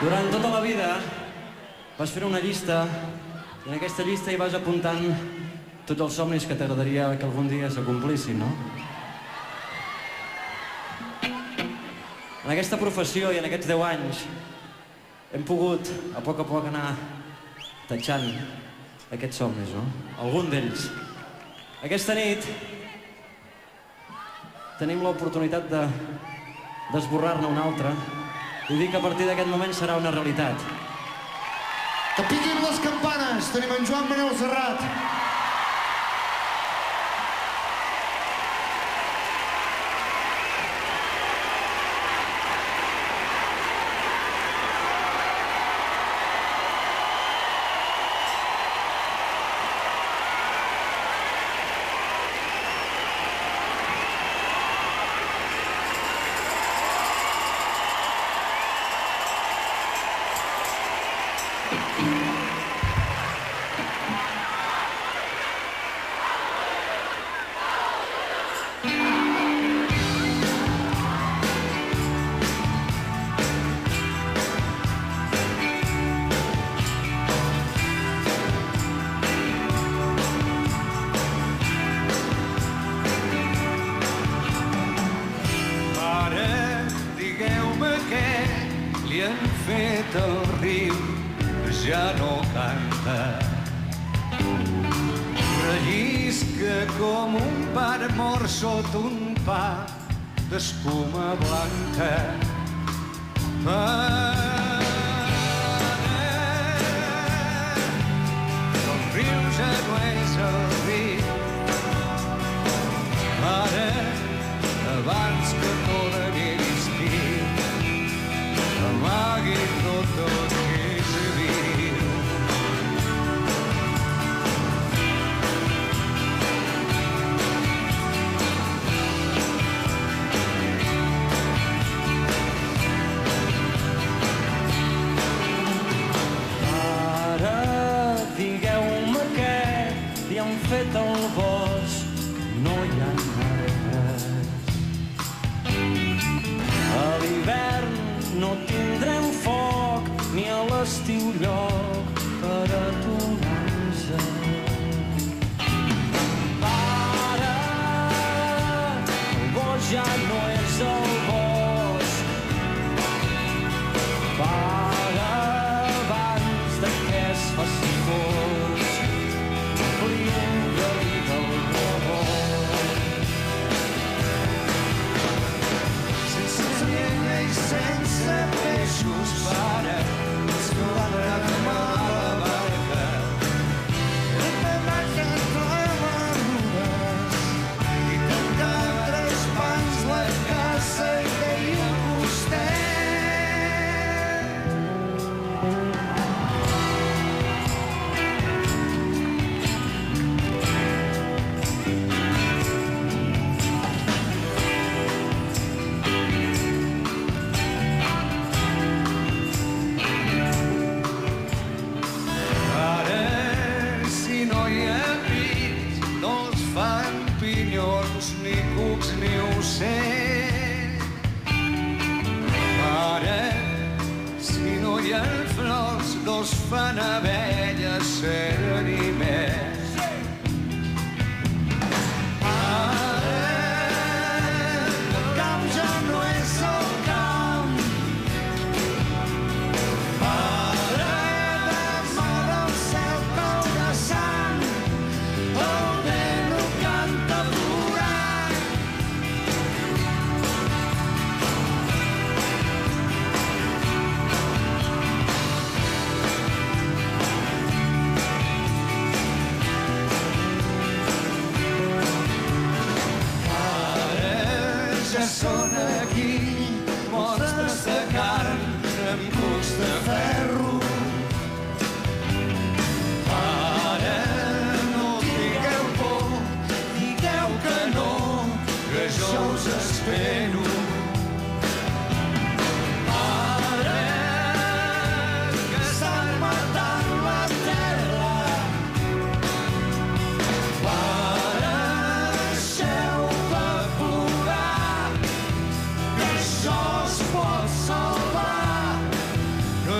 Durant tota la vida vas fer una llista i en aquesta llista hi vas apuntant tots els somnis que t'agradaria que algun dia s'acomplissin, no? En aquesta professió i en aquests 10 anys hem pogut a poc anar tatxant aquests somnis, no? Algun d'ells. Aquesta nit tenim l'oportunitat d'esborrar-ne un altre i dir que a partir d'aquest moment serà una realitat. Que piquin les campanes! Tenim en Joan Manel Serrat. El riu ja no canta, rellisca com un pare mort sota un pa d'escuma blanca. El riu ja no és el riu, ara abans que torni l'estiu amagui tot el que se viu. Ara digueu-me què li han fet al bosc, no hi ha arbres. A l'hivern no tindrem foc ni a l'estiu lloc per aturar-nos. Para, el bosc ja no és el bosc. Para abans de que es faci fosc. Pliuga-li del rebot. Sense llenya i sense peixos, para, escolta com a la barca. Una barca plena d'arrugues i tancar tres pans la casa que hi ha al costat. Ni cucs ni ocells. Ara, si no hi ha flors, no es fan abelles, cera ni més. Ara, el camp ja no és el camp. Ara, demà del cel caurà sang, el vent ho canta plorant. Ja són aquí mostres de carn amb cucs de ferro. Ara no tingueu por, digueu que no, que jo us espero. Ara que estan matant la terra, para, deixeu-me plorar, que això es pot salvar, que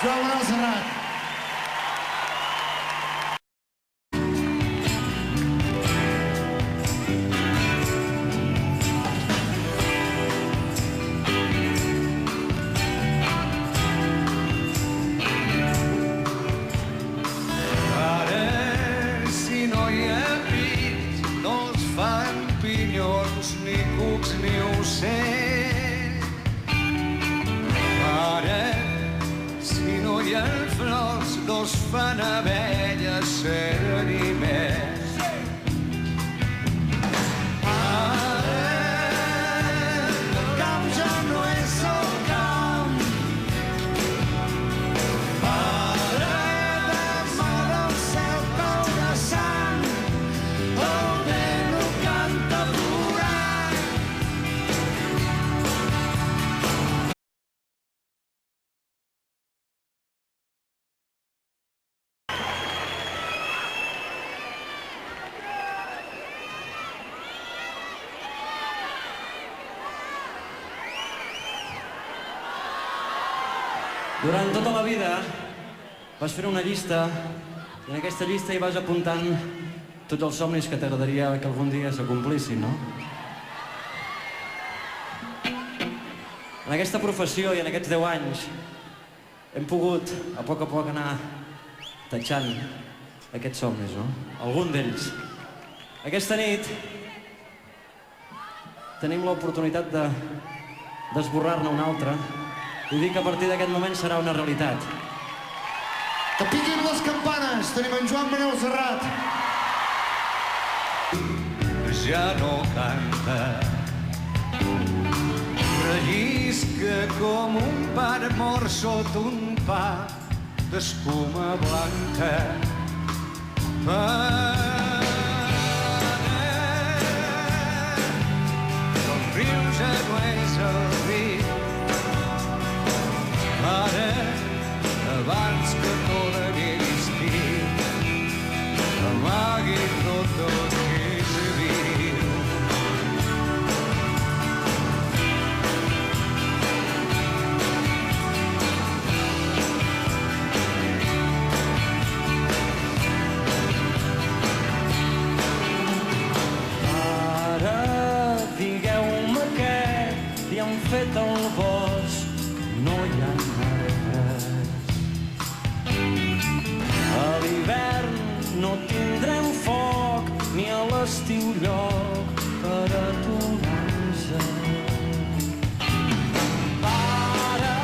Joan Manuel Serrat. Ara, si no hi ha pit, no els fan pinyons, ni cucs, ni ocells. Ara, si no hi ha flors, no es fan abelles, cera ni més. Ara, el camp ja no és el camp. Ara, demà del cel caurà sang, el vent ho canta plorant. Durant tota la vida vas fer una llista i en aquesta llista hi vas apuntant tots els somnis que t'agradaria que algun dia s'acomplissin, no? En aquesta professió i en aquests 10 anys hem pogut a poc anar tatxant aquests somnis, no? Algun d'ells. Aquesta nit tenim l'oportunitat d'esborrar-ne un altre i dir que a partir d'aquest moment serà una realitat. Que piquin les campanes. Tenim en Joan Manuel Serrat. Ja no canta, rellisca com un pare mort sota un pa d'escuma blanca. El riu ja no és el riu. Ara, abans que torni l'estiu, amagui tot el que se viu. Ara, digueu-me què li han fet al bosc, no hi ha arbres. A l'hivern no tindrem foc, ni a l'estiu lloc per aturar-nos. Para,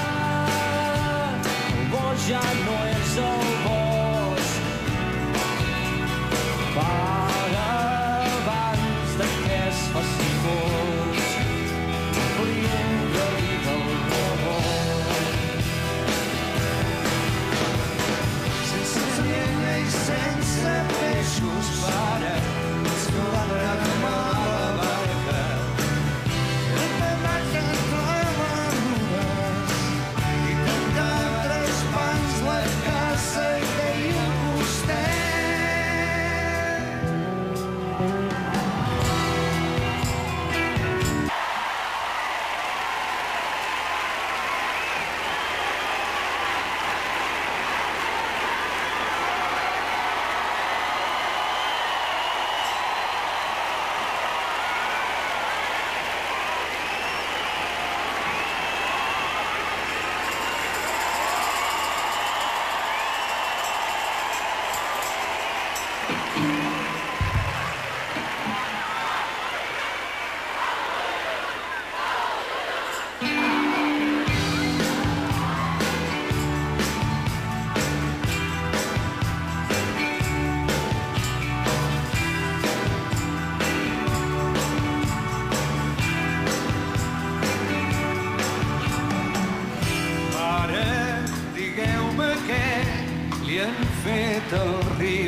el bosc ja no és el bosc. Para, abans de que es faci fosc, riure-li del robot. Sense llenya i sense peixos, para, escalada com a la barca. I cantar tres pans la caça i deia un costet.